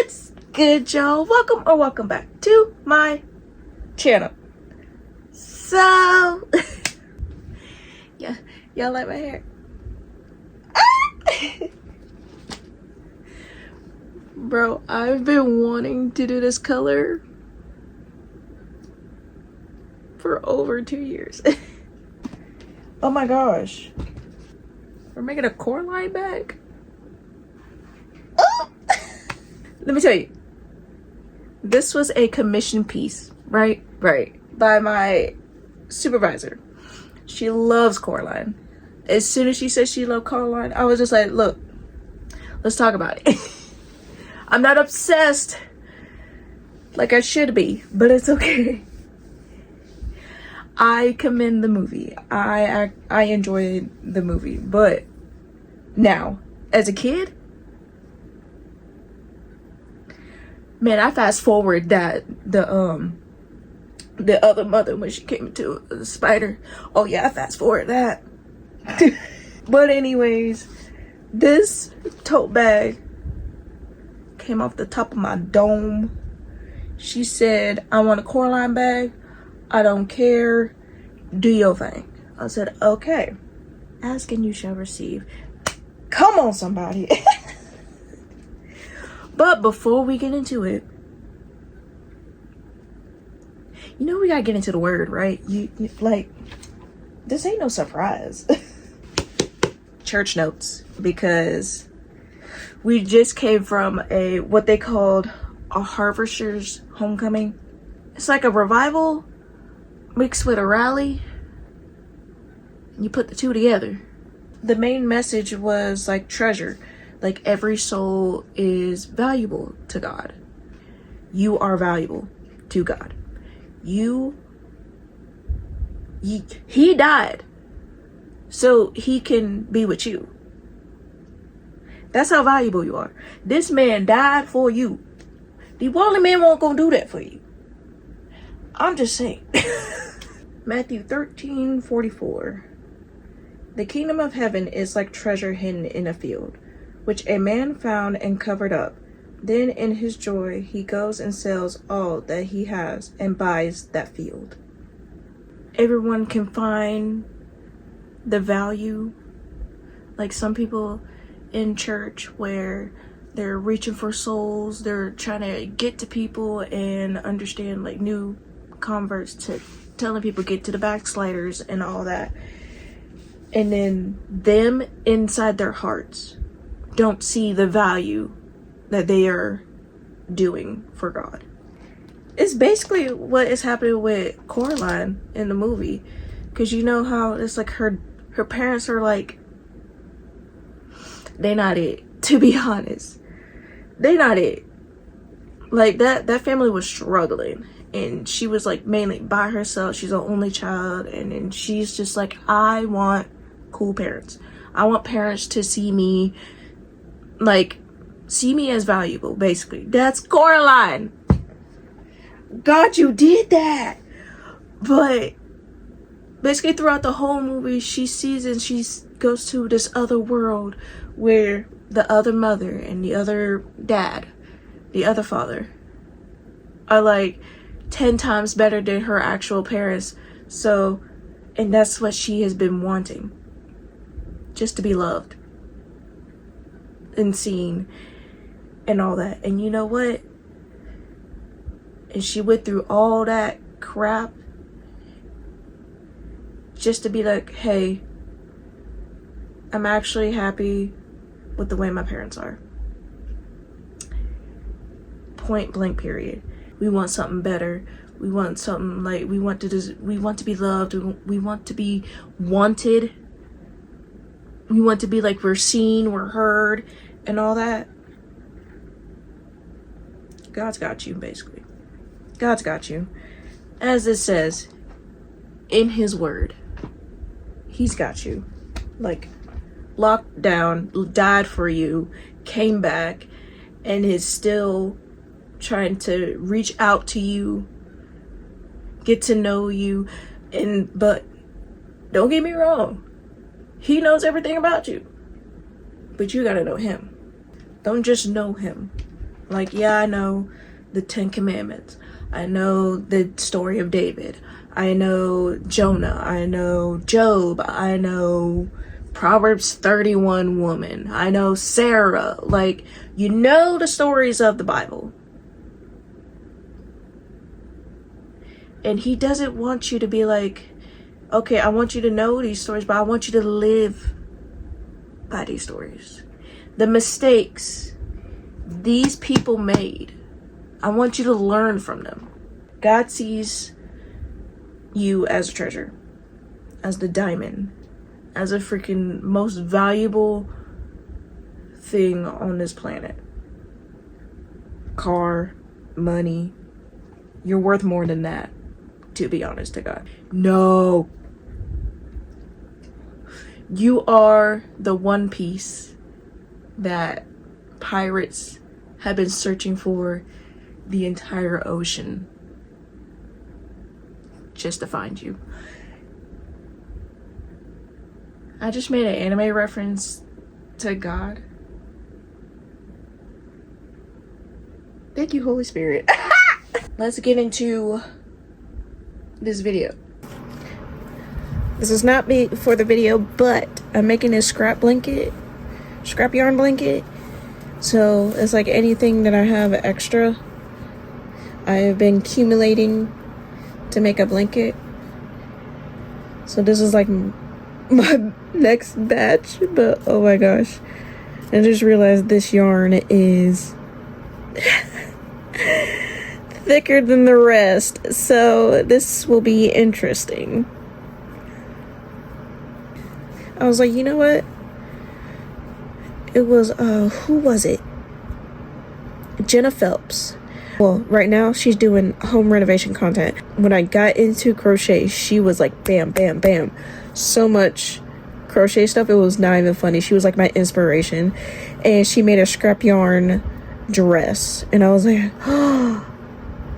What's good, y'all? Welcome back to my channel. So yeah, y'all like my hair? Bro, I've been wanting to do this color for over 2 years. Oh my gosh, we're making a Coraline bag. Oh! Let me tell you, this was a commission piece, right, by my supervisor. She loves Coraline. As soon as she said she loved Coraline, I was just like, look, let's talk about it. I'm not obsessed like I should be, but it's okay. I commend the movie. I enjoyed the movie, but now, as a kid, man, I fast forward that the other mother when she came into the spider. Oh yeah, I fast forward that. But anyways, this tote bag came off the top of my dome. She said, I want a Coraline bag. I don't care. Do your thing. I said, okay. Ask and you shall receive. Come on, somebody. But before we get into it, you know we gotta get into the word, right? You like, this ain't no surprise. Church notes, because we just came from what they called a harvester's homecoming. It's like a revival mixed with a rally. You put the two together. The main message was like treasure. Like every soul is valuable to God. You are valuable to God. He died so he can be with you. That's how valuable you are. This man died for you. The worldly man won't gonna do that for you. I'm just saying. Matthew 13:44. The kingdom of heaven is like treasure hidden in a field, which a man found and covered up. Then in his joy he goes and sells all that he has and buys that field. Everyone can find the value. Like some people in church where they're reaching for souls, they're trying to get to people and understand, like new converts, to telling people get to the backsliders and all that. And then them inside their hearts don't see the value that they are doing for God. It's basically what is happening with Coraline in the movie, because you know how it's like her parents are like, they not it. To be honest, they not it. Like that family was struggling, and she was like mainly by herself. She's the only child, and then she's just like, I want cool parents. I want parents to see me, like, see me as valuable, basically. That's Coraline. God, you did that. But basically throughout the whole movie, she sees and she goes to this other world where the other mother and the other dad, the other father, are like 10 times better than her actual parents. So, and that's what she has been wanting. Just to be loved and seen and all that. And you know what? And she went through all that crap just to be like, hey, I'm actually happy with the way my parents are. Point blank, period. We want something better. We want something like, we want to be loved. We want to be wanted. We want to be like, we're seen, we're heard, and all that. God's got you, basically. God's got you. As it says in his word, he's got you. Like, locked down, died for you, came back, and is still trying to reach out to you, get to know you. But don't get me wrong, he knows everything about you, but you gotta know him. Don't just know him, Like, yeah, I know the 10 Commandments. I know the story of David. I know Jonah. I know Job. I know Proverbs 31 woman. I know Sarah. Like, you know the stories of the Bible. And he doesn't want you to be like, okay, I want you to know these stories, but I want you to live by these stories. The mistakes these people made, I want you to learn from them. God sees you as a treasure, as the diamond, as a freaking most valuable thing on this planet. Car, money, you're worth more than that, to be honest to God. No. You are the one piece that pirates have been searching for the entire ocean just to find you. I just made an anime reference to God. Thank you, Holy Spirit. Let's get into this video. This is not for the video, but I'm making this scrap yarn blanket. So it's like anything that I have extra, I have been accumulating to make a blanket. So this is like my next batch, but oh my gosh. I just realized this yarn is thicker than the rest, so this will be interesting. I was like, you know what? It was, who was it? Jenna Phelps. Well, right now she's doing home renovation content. When I got into crochet, she was like, bam, bam, bam. So much crochet stuff, it was not even funny. She was like my inspiration. And she made a scrap yarn dress. And I was like, oh,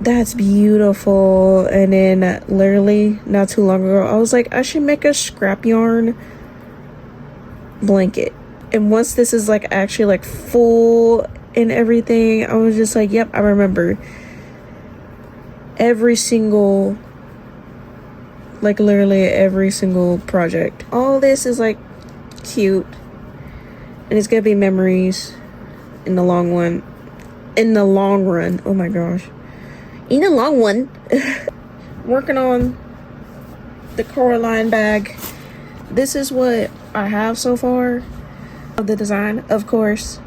that's beautiful. And then literally not too long ago, I was like, I should make a scrap yarn blanket. And once this is like actually like full and everything, I was just like, yep, I remember every single, like literally every single project. All this is like cute, and it's gonna be memories in the long run. Oh my gosh, in the long one. Working on the Coraline bag. This is what I have so far of the design. Of course,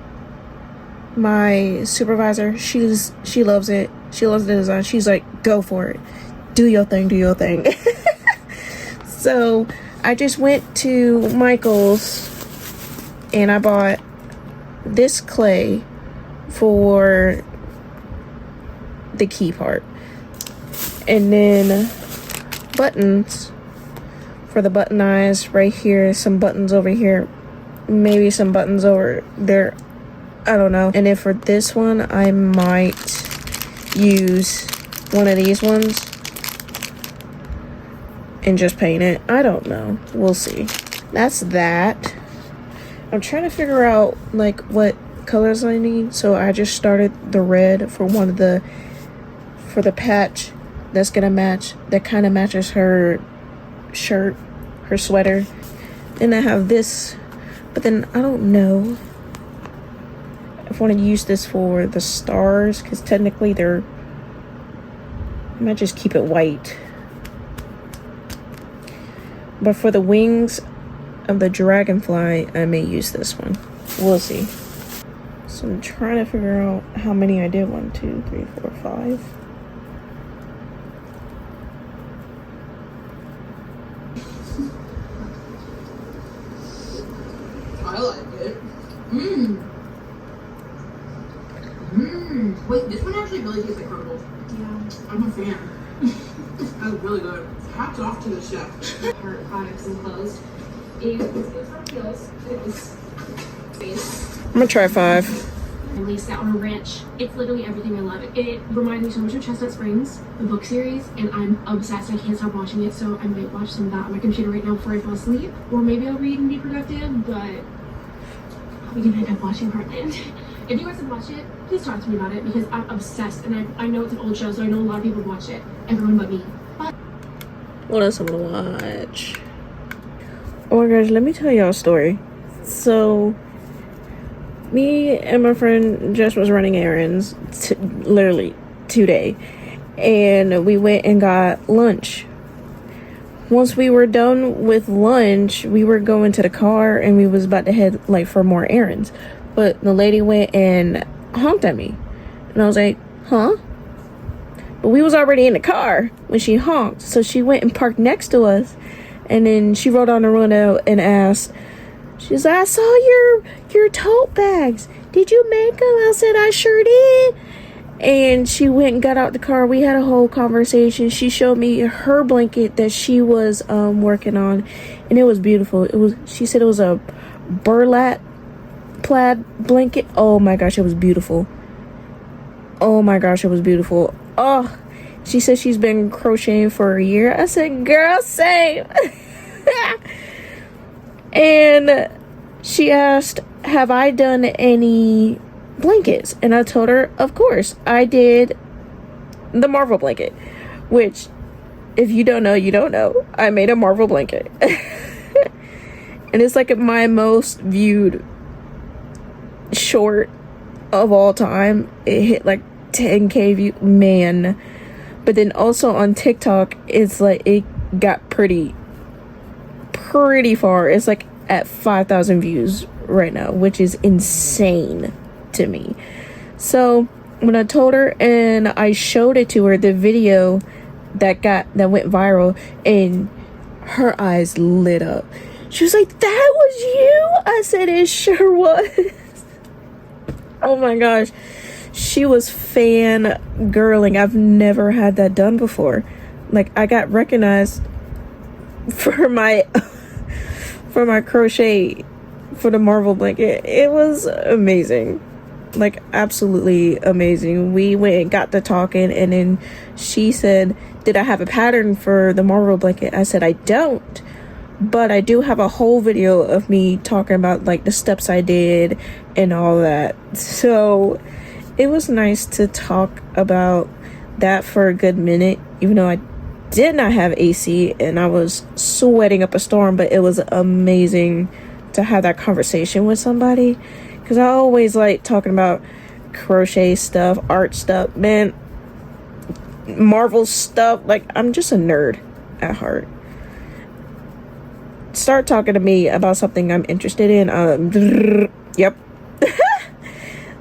my supervisor, she loves it. She loves the design. She's like, go for it, do your thing. So I just went to Michael's and I bought this clay for the key part, and then buttons for the button eyes right here, some buttons over here, maybe some buttons over there, I don't know. And then for this one, I might use one of these ones and just paint it. I don't know, we'll see. That's that. I'm trying to figure out like what colors I need, so I just started the red for for the patch that's gonna match, that kind of matches her shirt, her sweater. And I have this, but then I don't know if I want to use this for the stars, because technically I might just keep it white. But for the wings of the dragonfly, I may use this one. We'll see. So I'm trying to figure out how many I did. 1, 2, 3, 4, 5. I like it. Wait, this one actually really tastes like crumbles. Yeah. I'm a fan. That was really good. Hats off to the chef. Her products enclosed. It was from Heels. It was space. I'm gonna try 5. I laced that on a wrench. It's literally everything I love. It reminds me so much of Chestnut Springs, the book series, and I'm obsessed. I can't stop watching it, so I might watch some of that on my computer right now before I fall asleep. Or maybe I'll read and be productive, but we can end up watching Heartland. If you guys have watched it, please talk to me about it because I'm obsessed, and I know it's an old show, so I know a lot of people watch it. Everyone but me. But what else I'm gonna watch? Oh my gosh, let me tell y'all a story. So me and my friend Jess was running errands literally today, and we went and got lunch. Once we were done with lunch, we were going to the car and we was about to head like for more errands, but the lady went and honked at me, and I was like, huh? But we was already in the car when she honked, so she went and parked next to us, and then she rolled down the window and asked, she's like, I saw your tote bags. Did you make them? I said, I sure did. And she went and got out the car. We had a whole conversation. She showed me her blanket that she was working on, and it was beautiful. She said it was a burlap plaid blanket. Oh my gosh, it was beautiful. Oh my gosh, it was beautiful. Oh, she said she's been crocheting for a year. I said, girl, same. And she asked, have I done any blankets? And I told her, of course, I did the Marvel blanket, which, if you don't know, you don't know. I made a Marvel blanket. And it's like my most viewed short of all time. It hit like 10K view, man. But then also on TikTok, it's like it got pretty far. It's like at 5,000 views right now, which is insane to me. So when I told her and I showed it to her, the video that went viral, and her eyes lit up. She was like, that was you? I said, it sure was. Oh my gosh, she was fangirling. I've never had that done before. Like, I got recognized for my crochet for the Marvel blanket. It was amazing, like absolutely amazing. We went and got to talking, and then she said, did I have a pattern for the Marvel blanket? I said, I don't, but I do have a whole video of me talking about like the steps I did and all that. So it was nice to talk about that for a good minute, even though I did not have AC and I was sweating up a storm. But it was amazing to have that conversation with somebody, because I always like talking about crochet stuff, art stuff, man, Marvel stuff. Like, I'm just a nerd at heart. Start talking to me about something I'm interested in, yep.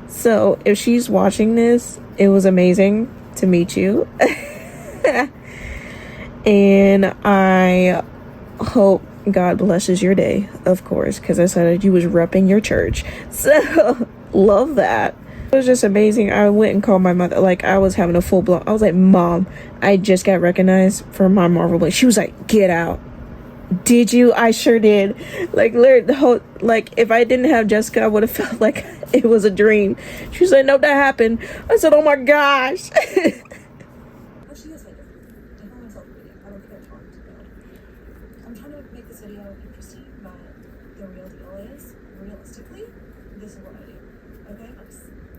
So if she's watching this, it was amazing to meet you. And I hope God blesses your day, of course, because I said you was repping your church. So love that. It was just amazing. I went and called my mother. Like, I was having a full blown, I was like, Mom, I just got recognized for my Marvel blanket. She was like, get out. Did you? I sure did. Like, literally, the whole, like, if I didn't have Jessica, I would have felt like it was a dream. She was like, nope, that happened. I said, oh my gosh. I'm trying to make this video interesting, but the real deal is, realistically, this is what I do. Okay?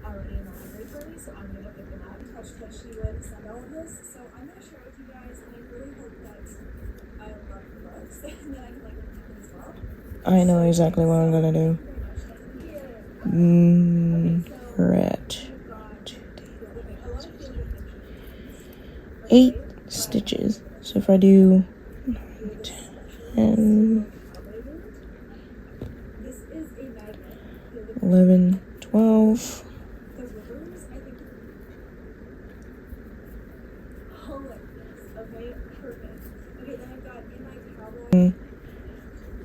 I'm already in the library for me, so I'm gonna pick them up. Because she would send all of this, so I'm gonna share it with you guys, and I really hope that I love the books, and that I can like them as well. I know exactly what I'm gonna do. Rat. 8 stitches. So if I do 10, 11, 12.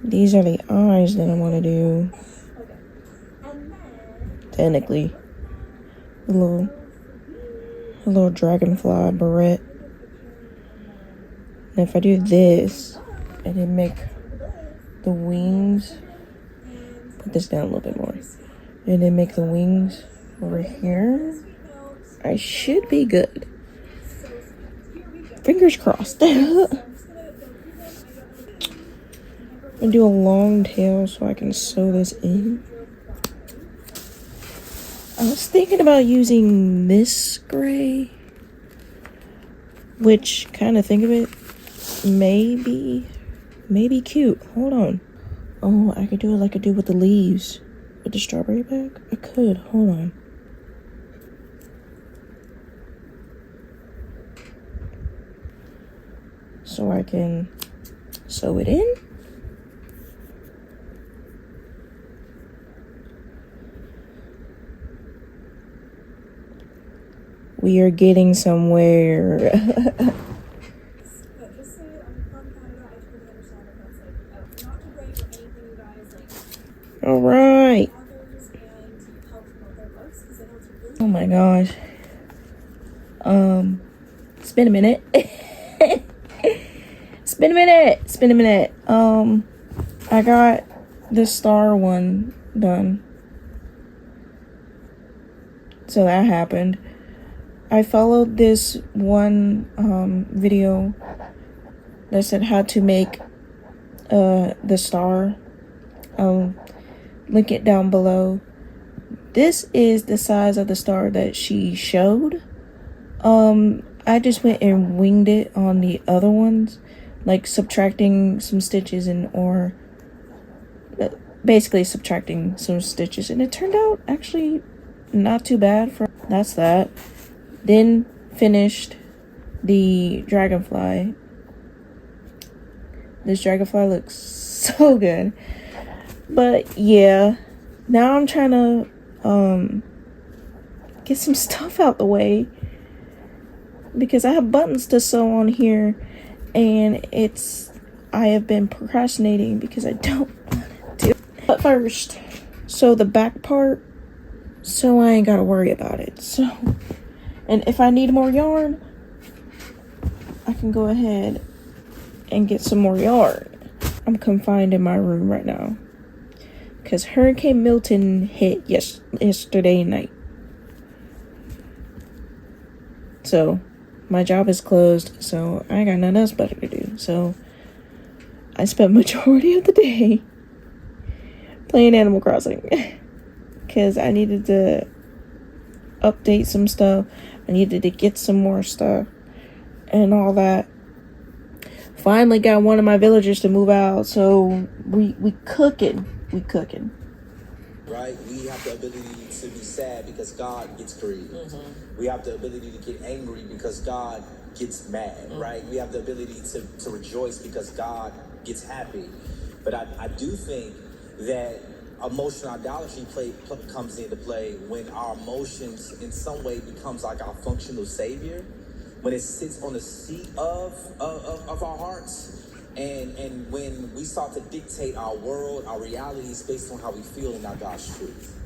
These are the eyes that I want to do. Technically, a little dragonfly barrette. And if I do this and then make the wings, put this down a little bit more, and then make the wings over here, I should be good. Fingers crossed. And do a long tail so I can sew this in. I was thinking about using this gray, which, kind of think of it, maybe cute. Hold on. Oh, I could do it like I do with the leaves, with the strawberry bag. I could. Hold on. So I can sew it in. We are getting somewhere. But just say I'm from Canada, I totally understand if that's like not too great or anything, you guys like All right. authors and help promote their books because I know it's really Oh my gosh. It's been a minute. It's been a minute. I got the star one done. So that happened. I followed this one video that said how to make the star. I'll link it down below. This is the size of the star that she showed. I just went and winged it on the other ones, like subtracting some stitches or basically subtracting some stitches, and it turned out actually not too bad. That's that. Then finished the dragonfly. This dragonfly looks so good. But yeah, now I'm trying to get some stuff out the way because I have buttons to sew on here, and I have been procrastinating because I don't want to do it. But first, sew the back part so I ain't gotta worry about it. So, and if I need more yarn, I can go ahead and get some more yarn. I'm confined in my room right now because Hurricane Milton hit yesterday night. So my job is closed, so I ain't got nothing else better to do. So I spent majority of the day playing Animal Crossing because I needed to update some stuff. I needed to get some more stuff and all that. Finally got one of my villagers to move out, so we cooking. Right? We have the ability to be sad because God gets grieved. We have the ability to get angry because God gets mad, right? We have the ability to rejoice because God gets happy. But I do think that emotional idolatry comes into play when our emotions in some way becomes like our functional savior, when it sits on the seat of our hearts. And when we start to dictate our world, our realities based on how we feel and not God's truth.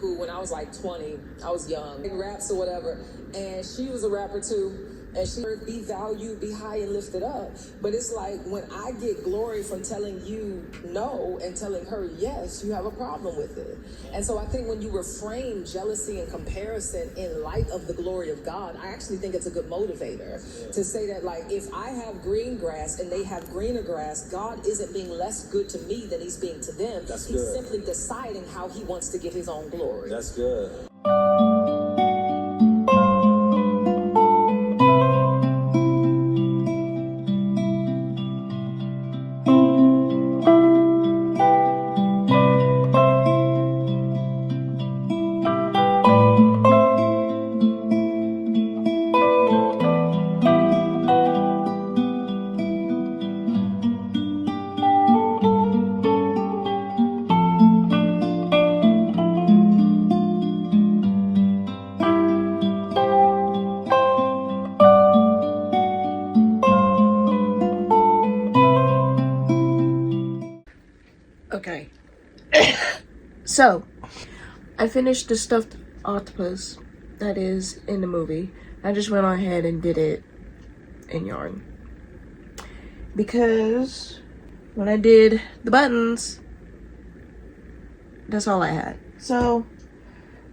Who, when I was like 20, I was young, raps or whatever, and she was a rapper too, and she be valued, be high and lifted up. But it's like when I get glory from telling you no and telling her yes, you have a problem with it. And so I think when you reframe jealousy and comparison in light of the glory of God, I actually think it's a good motivator to say that, like, if I have green grass and they have greener grass, God isn't being less good to me than he's being to them. That's he's good. simply deciding how he wants to get his own glory. That's good. Okay. So, I finished the stuffed octopus that is in the movie. I just went on ahead and did it in yarn. Because when I did the buttons, that's all I had. So,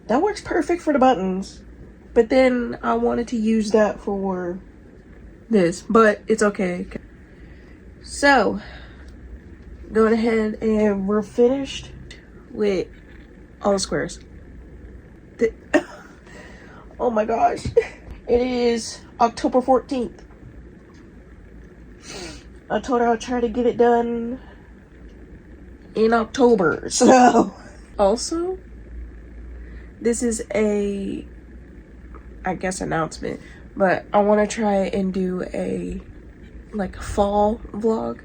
that works perfect for the buttons. But then I wanted to use that for this. But it's okay. So, going ahead and we're finished with all the squares. Oh my gosh. It is October 14th. I told her I'll try to get it done in October. So, also, this is a, I guess, announcement, but I want to try and do a fall vlog.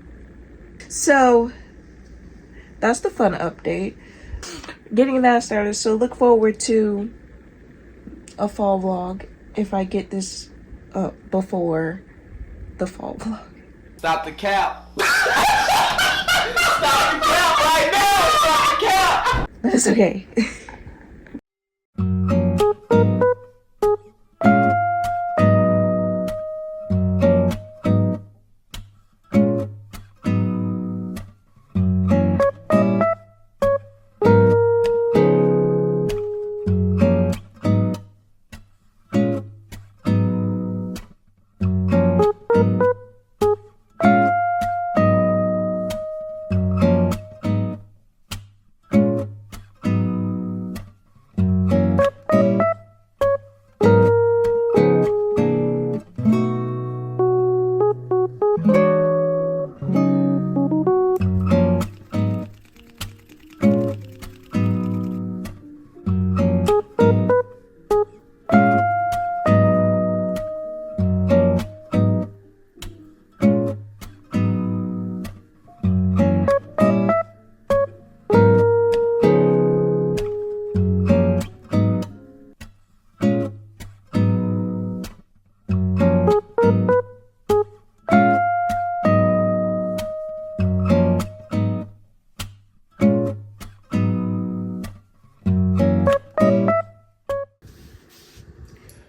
So that's the fun update, getting that started. So look forward to a fall vlog if I get this up before the fall vlog. Stop the cap. Stop the cap right now. Stop the cap. That's okay.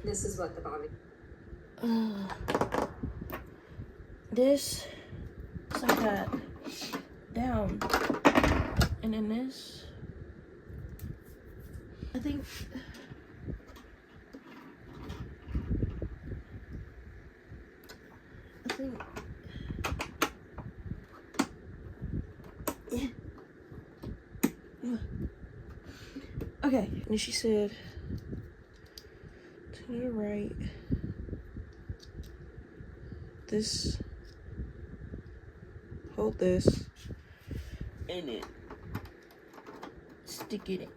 This is what the bobbin. This is like that down, and then this, I think. Yeah. Okay, and she said to the right, this, hold this, and then stick it in.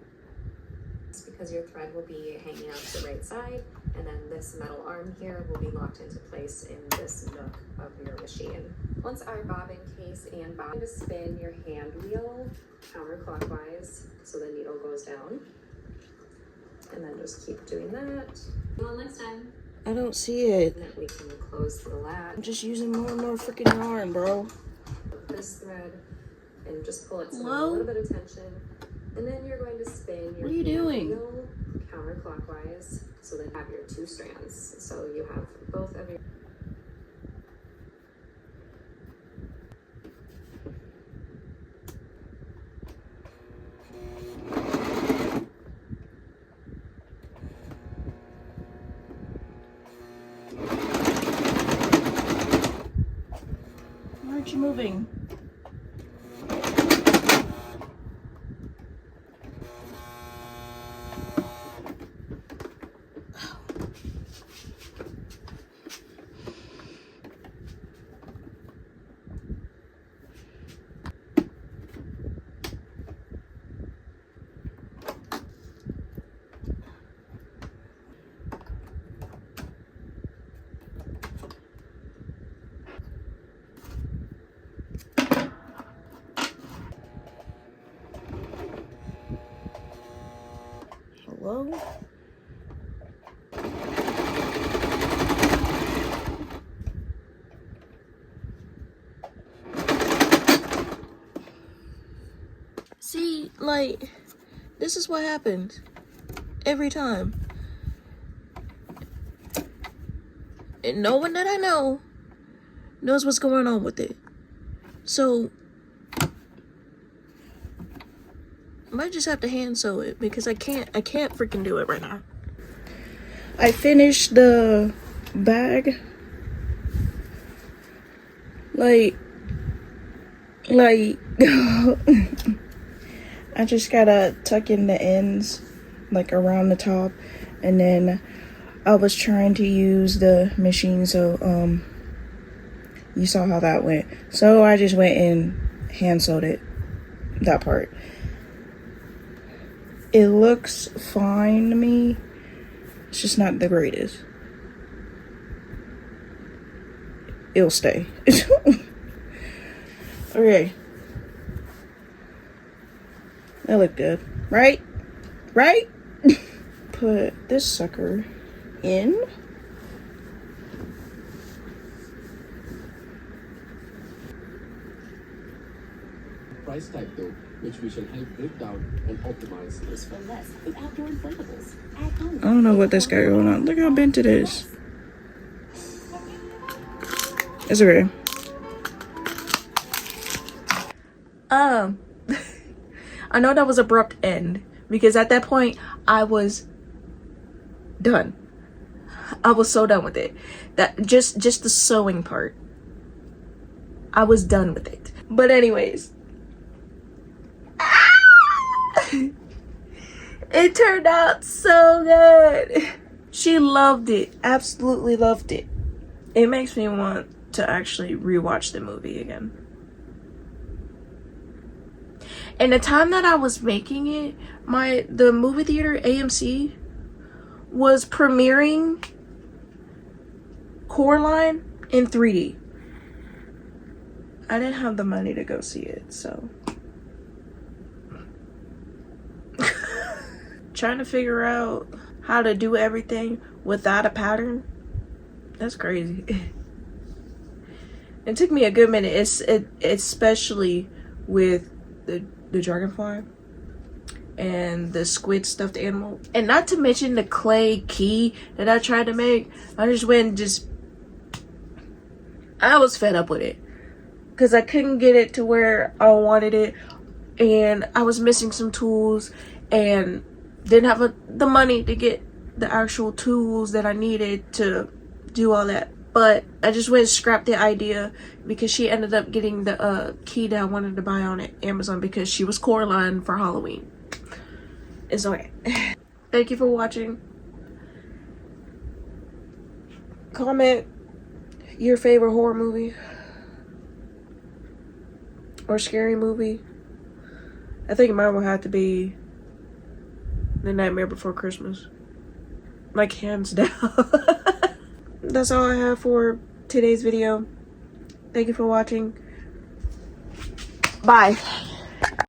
It's because your thread will be hanging out to the right side, and then this metal arm here will be locked into place in this nook of your machine. Once our bobbin case and bobbin, to spin your hand wheel counterclockwise so the needle goes down. And then just keep doing that. Until next time. I don't see it. And then we can close the latch. I'm just using more and more freaking yarn, bro. This thread and just pull it to a Hello? little bit of tension. And then you're going to spin your What are you doing? wheel counterclockwise. So then have your two strands. So you have both of your. Why aren't you moving? Hello? See, like, this is what happens every time. And no one that I know knows what's going on with it. So I might just have to hand sew it because I can't freaking do it right now. I finished the bag. Like I just gotta tuck in the ends like around the top, and then I was trying to use the machine, so you saw how that went. So I just went and hand sewed it, that part. It looks fine to me. It's just not the greatest. It'll stay. Okay. That looked good, right? Right? Put this sucker in. Price tag though, which we shall help break down and optimize. For less with outdoor inflatables. At home. I don't know what this got going on. Look how bent it is. It's okay. I know that was abrupt end because at that point I was done. I was so done with it. That just the sewing part. I was done with it. But anyways, it turned out so good. She loved it. Absolutely loved it. It makes me want to actually rewatch the movie again. And the time that I was making it, the movie theater AMC was premiering Coraline in 3D. I didn't have the money to go see it, so trying to figure out how to do everything without a pattern, that's crazy. It took me a good minute, especially with the dragonfly and the squid stuffed animal, and not to mention the clay key that I tried to make. I just went and I was fed up with it because I couldn't get it to where I wanted it, and I was missing some tools and didn't have the money to get the actual tools that I needed to do all that. But I just went and scrapped the idea because she ended up getting the key that I wanted to buy on Amazon because she was Coraline for Halloween. It's okay. Thank you for watching. Comment your favorite horror movie or scary movie. I think mine will have to be The Nightmare Before Christmas. Like, hands down. That's all I have for today's video. Thank you for watching. Bye.